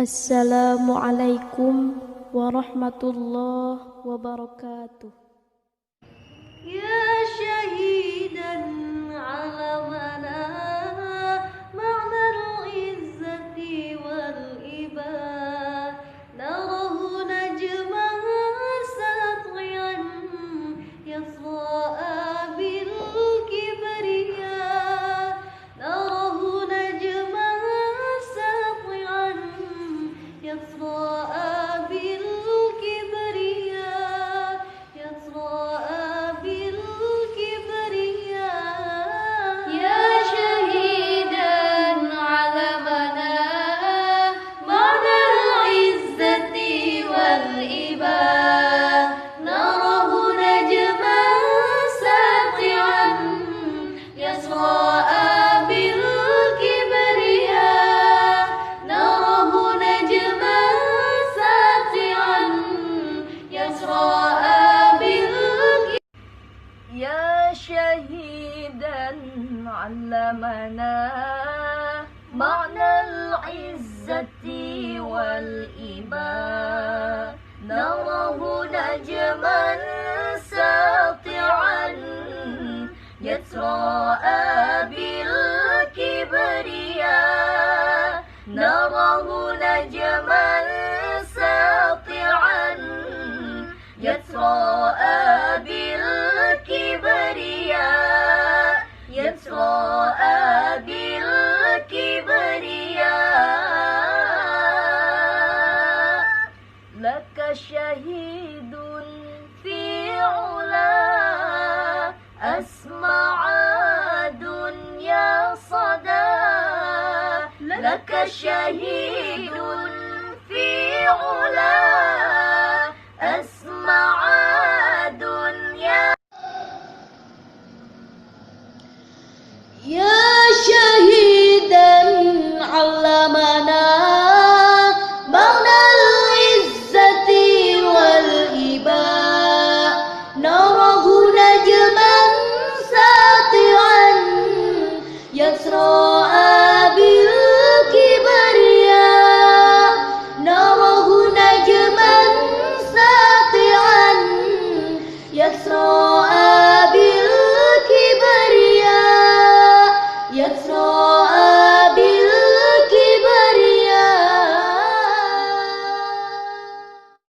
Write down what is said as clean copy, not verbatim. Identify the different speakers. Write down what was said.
Speaker 1: Assalamualaikum warahmatullahi wabarakatuh.
Speaker 2: Ya syahidan alamana ma'nal izzati wal ibad narahu najman sat'ian yasra'a bil kibriya narahu najman sat'ian yasra'a bil kibriya yasra'a bil kibriya ya syahidan alamana ma'nal izzati wal ibad narahu najman sati'an yasra'a bil kibriya narahu najman sati'an yasra'a bil
Speaker 3: يا شهيدا علمنا معنى العزة والإباء نراه نجما ساطعا يتراءى بالكبرياء نراه نجما ساطعا يتراءى بالكبرياء يتراءى بالكبرياء لك شهيد في علا أسمع دنيا صدى لك شهيد في علا